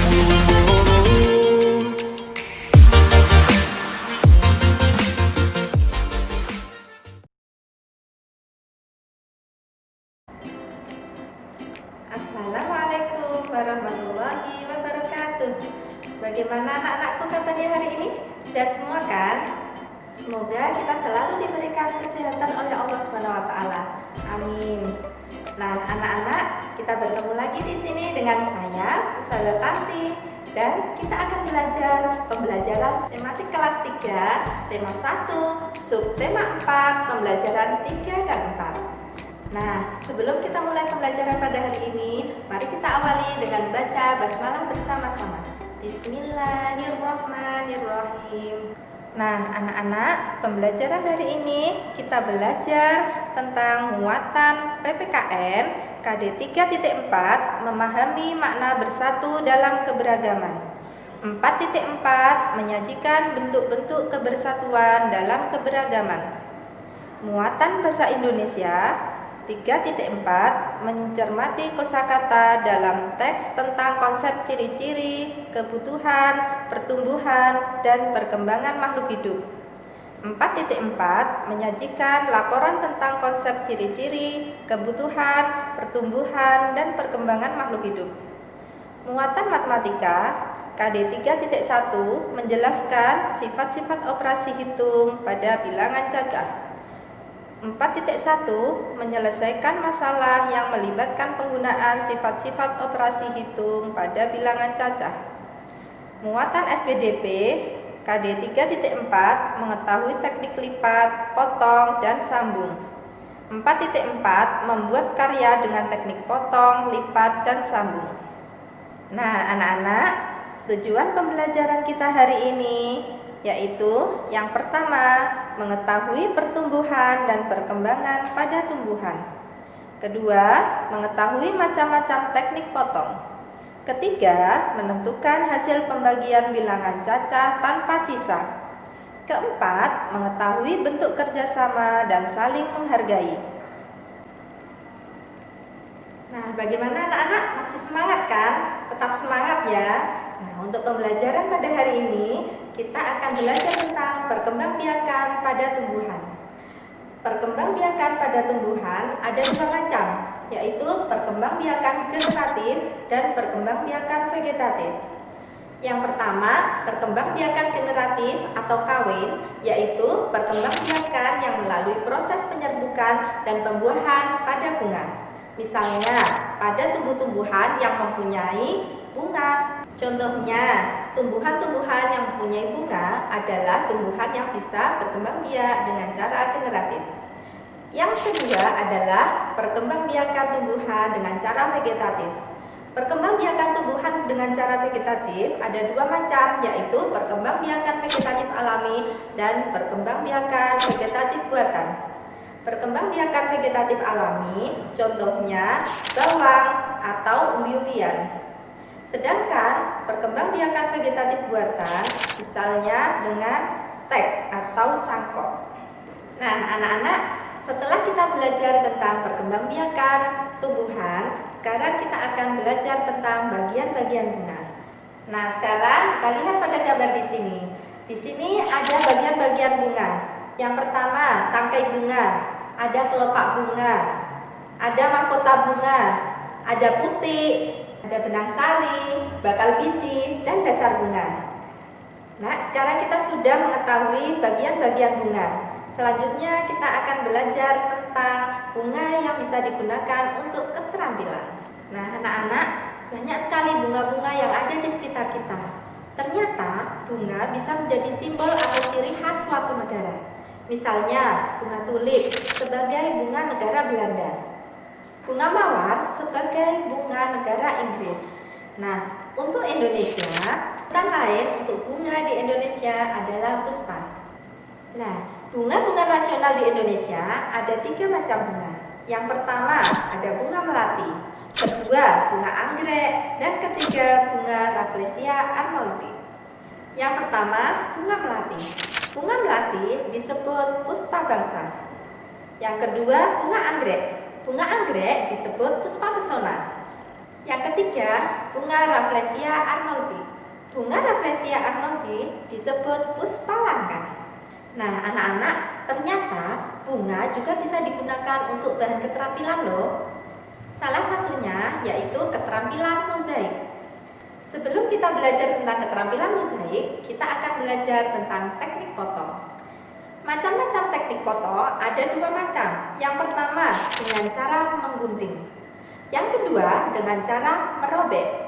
Assalamualaikum warahmatullahi wabarakatuh. Bagaimana anak-anakku katanya hari ini? Sehat semua kan? Semoga kita selalu diberikan kesehatan oleh Allah Subhanahu wa taala. Amin. Nah, anak-anak, kita bertemu lagi di sini dengan saya, Ustazah Tanti, dan kita akan belajar pembelajaran tematik kelas 3, tema 1, subtema 4, pembelajaran 3 dan 4. Nah, sebelum kita mulai pembelajaran pada hari ini, mari kita awali dengan baca basmalah bersama-sama. Bismillahirrahmanirrahim. Nah, anak-anak, pembelajaran hari ini kita belajar tentang muatan PPKN KD 3.4, memahami makna bersatu dalam keberagaman. 4.4, menyajikan bentuk-bentuk kebersatuan dalam keberagaman. Muatan bahasa Indonesia 3.4, mencermati kosakata dalam teks tentang konsep ciri-ciri, kebutuhan, pertumbuhan, dan perkembangan makhluk hidup. 4.4, menyajikan laporan tentang konsep ciri-ciri, kebutuhan, pertumbuhan, dan perkembangan makhluk hidup. Muatan matematika KD 3.1, menjelaskan sifat-sifat operasi hitung pada bilangan cacah. 4.1, menyelesaikan masalah yang melibatkan penggunaan sifat-sifat operasi hitung pada bilangan cacah. Muatan SPDP KD 3.4, mengetahui teknik lipat, potong, dan sambung. 4.4, membuat karya dengan teknik potong, lipat, dan sambung. Nah, anak-anak, tujuan pembelajaran kita hari ini yaitu yang pertama, mengetahui pertumbuhan dan perkembangan pada tumbuhan. Kedua, mengetahui macam-macam teknik potong. Ketiga, menentukan hasil pembagian bilangan cacah tanpa sisa. Keempat, mengetahui bentuk kerjasama dan saling menghargai. Nah, bagaimana anak-anak? Masih semangat kan? Tetap semangat ya. Nah, untuk pembelajaran pada hari ini, kita akan belajar tentang perkembangbiakan pada tumbuhan. Perkembangbiakan pada tumbuhan ada dua macam, yaitu perkembangbiakan generatif dan perkembangbiakan vegetatif. Yang pertama, perkembangbiakan generatif atau kawin, yaitu perkembangbiakan yang melalui proses penyerbukan dan pembuahan pada bunga. Misalnya, pada tumbuh-tumbuhan yang mempunyai bunga. Contohnya, tumbuhan-tumbuhan yang mempunyai bunga adalah tumbuhan yang bisa berkembang biak dengan cara generatif. Yang kedua adalah perkembangbiakan tumbuhan dengan cara vegetatif. Perkembangbiakan tumbuhan dengan cara vegetatif ada dua macam, yaitu perkembangbiakan vegetatif alami dan perkembangbiakan vegetatif buatan. Perkembangbiakan vegetatif alami, contohnya bawang atau umbi-umbian. Sedangkan perkembangbiakan vegetatif buatan, misalnya dengan stek atau cangkok. Nah, anak-anak, setelah kita belajar tentang perkembangbiakan tumbuhan, sekarang kita akan belajar tentang bagian-bagian bunga. Nah, sekarang kita lihat pada gambar di sini. Di sini ada bagian-bagian bunga. Yang pertama, tangkai bunga, ada kelopak bunga, ada mahkota bunga, ada putik, ada benang sari, bakal biji, dan dasar bunga. Nah, sekarang kita sudah mengetahui bagian-bagian bunga. Selanjutnya kita akan belajar tentang bunga yang bisa digunakan untuk keterampilan. Nah, anak-anak, banyak sekali bunga-bunga yang ada di sekitar kita. Ternyata bunga bisa menjadi simbol atau ciri khas suatu negara. Misalnya, bunga tulip sebagai bunga negara Belanda, bunga mawar sebagai bunga negara Inggris. Nah, untuk Indonesia, sebutan lain untuk bunga di Indonesia adalah puspa. Nah, bunga-bunga nasional di Indonesia ada 3 macam bunga. Yang pertama ada bunga melati, kedua bunga anggrek, dan ketiga bunga Rafflesia arnoldi. Yang pertama, bunga melati. Bunga melati disebut puspa bangsa. Yang kedua, bunga anggrek. Bunga anggrek disebut puspa pesona. Yang ketiga, bunga Rafflesia arnoldii. Bunga Rafflesia arnoldii disebut puspa langka. Nah, anak-anak, ternyata bunga juga bisa digunakan untuk bahan keterampilan loh. Salah satunya yaitu keterampilan mozaik. Sebelum kita belajar tentang keterampilan mozaik, kita akan belajar tentang teknik potong. Macam-macam teknik potong ada dua macam. Yang pertama dengan cara menggunting. Yang kedua dengan cara merobek.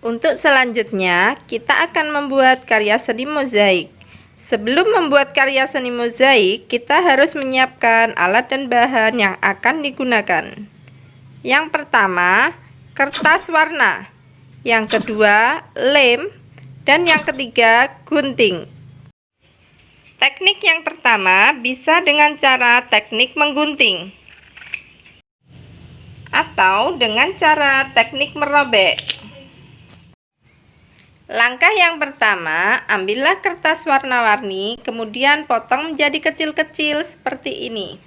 Untuk selanjutnya, kita akan membuat karya seni mozaik. Sebelum membuat karya seni mozaik, kita harus menyiapkan alat dan bahan yang akan digunakan. Yang pertama, kertas warna. Yang kedua, lem. Dan yang ketiga, gunting. Teknik yang pertama bisa dengan cara teknik menggunting atau dengan cara teknik merobek. Langkah yang pertama, ambillah kertas warna-warni, kemudian potong menjadi kecil-kecil seperti ini.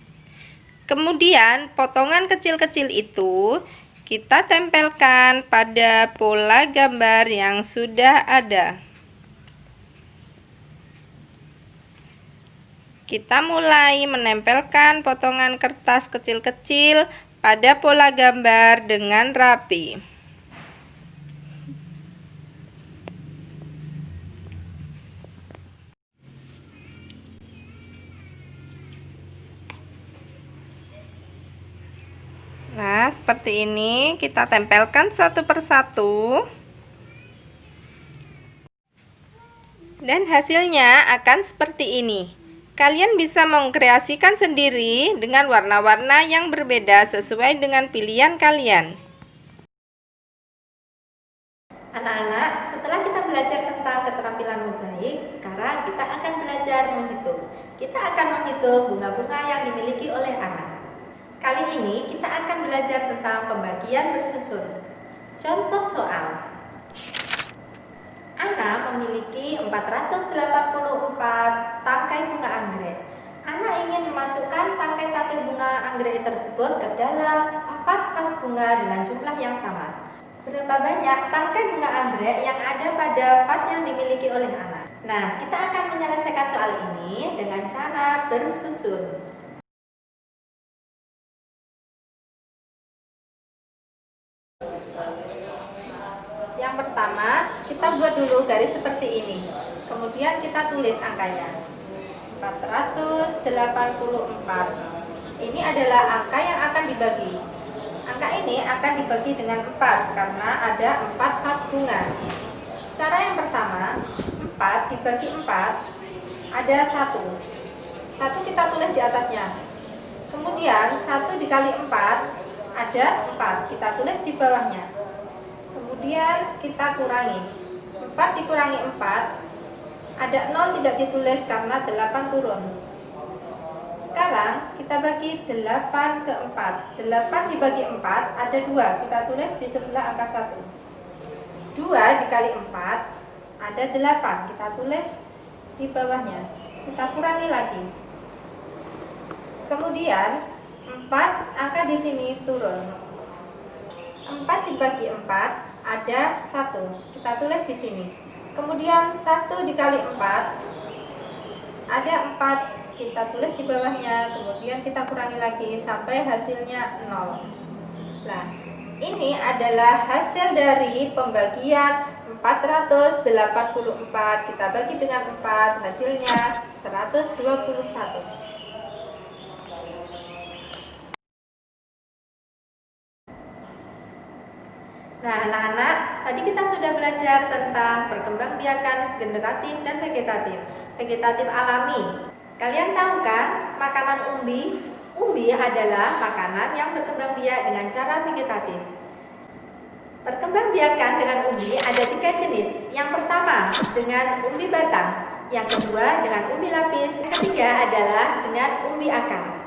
Kemudian potongan kecil-kecil itu kita tempelkan pada pola gambar yang sudah ada. Kita mulai menempelkan potongan kertas kecil-kecil pada pola gambar dengan rapi. Nah, seperti ini kita tempelkan satu persatu. Dan hasilnya akan seperti ini. Kalian bisa mengkreasikan sendiri dengan warna-warna yang berbeda sesuai dengan pilihan kalian. Anak-anak, setelah kita belajar tentang keterampilan mozaik, sekarang kita akan belajar menghitung. Kita akan menghitung bunga-bunga yang dimiliki oleh anak. Kali ini kita akan belajar tentang pembagian bersusun. Contoh soal. Ana memiliki 484 tangkai bunga anggrek. Ana ingin memasukkan tangkai-tangkai bunga anggrek tersebut ke dalam 4 vas bunga dengan jumlah yang sama. Berapa banyak tangkai bunga anggrek yang ada pada vas yang dimiliki oleh Ana? Nah, kita akan menyelesaikan soal ini dengan cara bersusun. Yang pertama, kita buat dulu garis seperti ini. Kemudian kita tulis angkanya. 484. Ini adalah angka yang akan dibagi. Angka ini akan dibagi dengan 4 karena ada 4 vas bunga. Cara yang pertama, 4 dibagi 4 ada 1. 1 kita tulis di atasnya. Kemudian 1 dikali 4 ada 4, kita tulis di bawahnya. Kemudian kita kurangi. 4 dikurangi 4 ada 0 tidak ditulis karena 8 turun. Sekarang kita bagi 8 ke 4. 8 dibagi 4 ada 2, kita tulis di sebelah angka 1. 2 dikali 4 ada 8, kita tulis di bawahnya. Kita kurangi lagi. Kemudian 4 angka di sini turun. 4 dibagi 4 ada 1, kita tulis di sini. Kemudian 1 dikali 4 ada 4, kita tulis di bawahnya. Kemudian kita kurangi lagi sampai hasilnya 0. Nah, ini adalah hasil dari pembagian 484. Kita bagi dengan 4, hasilnya 121. Nah, anak-anak, tadi kita sudah belajar tentang perkembangbiakan generatif dan vegetatif. Vegetatif alami. Kalian tahu kan makanan umbi? Umbi adalah makanan yang berkembang biak dengan cara vegetatif. Perkembangbiakan dengan umbi ada 3 jenis. Yang pertama dengan umbi batang, yang kedua dengan umbi lapis, yang ketiga adalah dengan umbi akar.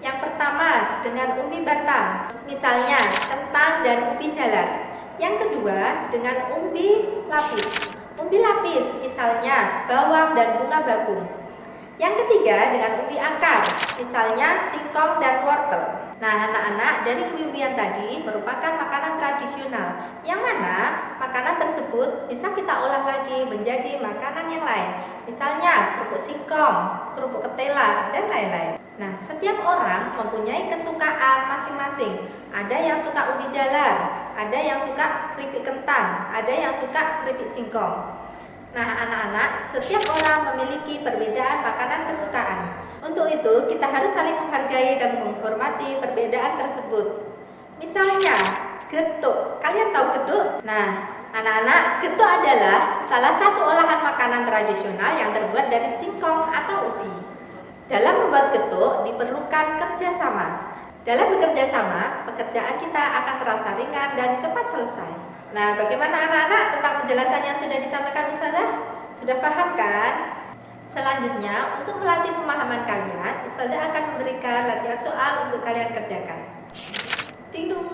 Yang pertama dengan umbi batang, misalnya kentang dan ubi jalar. Yang kedua dengan umbi lapis. Umbi lapis misalnya bawang dan bunga bagong. Yang ketiga dengan umbi akar, misalnya singkong dan wortel. Nah anak-anak, dari umbi-umbian tadi merupakan makanan tradisional, yang mana makanan tersebut bisa kita olah lagi menjadi makanan yang lain. Misalnya kerupuk singkong, kerupuk ketela, dan lain-lain. Nah setiap orang mempunyai kesukaan masing-masing. Ada yang suka ubi jalar, ada yang suka keripik kentang, ada yang suka keripik singkong. Nah anak-anak, setiap orang memiliki perbedaan makanan kesukaan. Untuk itu kita harus saling menghargai dan menghormati perbedaan tersebut. Misalnya getuk, kalian tahu getuk? Nah anak-anak, getuk adalah salah satu olahan makanan tradisional yang terbuat dari singkong atau ubi. Dalam membuat getuk diperlukan kerjasama. Dalam bekerja sama, pekerjaan kita akan terasa ringan dan cepat selesai. Nah, bagaimana anak-anak tentang penjelasan yang sudah disampaikan Ustazah? Sudah paham kan? Selanjutnya, untuk melatih pemahaman kalian, Ustazah akan memberikan latihan soal untuk kalian kerjakan. Tidung.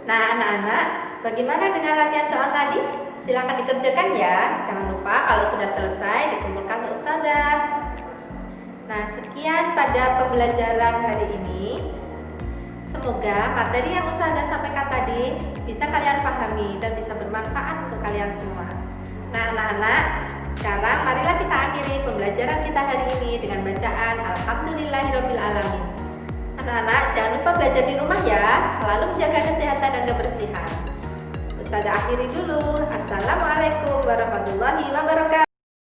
Nah, anak-anak, bagaimana dengan latihan soal tadi? Silakan dikerjakan ya. Jangan lupa kalau sudah selesai dikumpulkan ke Ustazah. Nah, sekian pada pembelajaran hari ini. Semoga materi yang Ustazah sampaikan tadi bisa kalian pahami dan bisa bermanfaat untuk kalian semua. Nah, anak-anak, sekarang marilah kita akhiri pembelajaran kita hari ini dengan bacaan Alhamdulillahirobbilalamin. Anak-anak, jangan lupa belajar di rumah ya, selalu menjaga kesehatan dan kebersihan. Ustazah akhiri dulu. Assalamualaikum warahmatullahi wabarakatuh.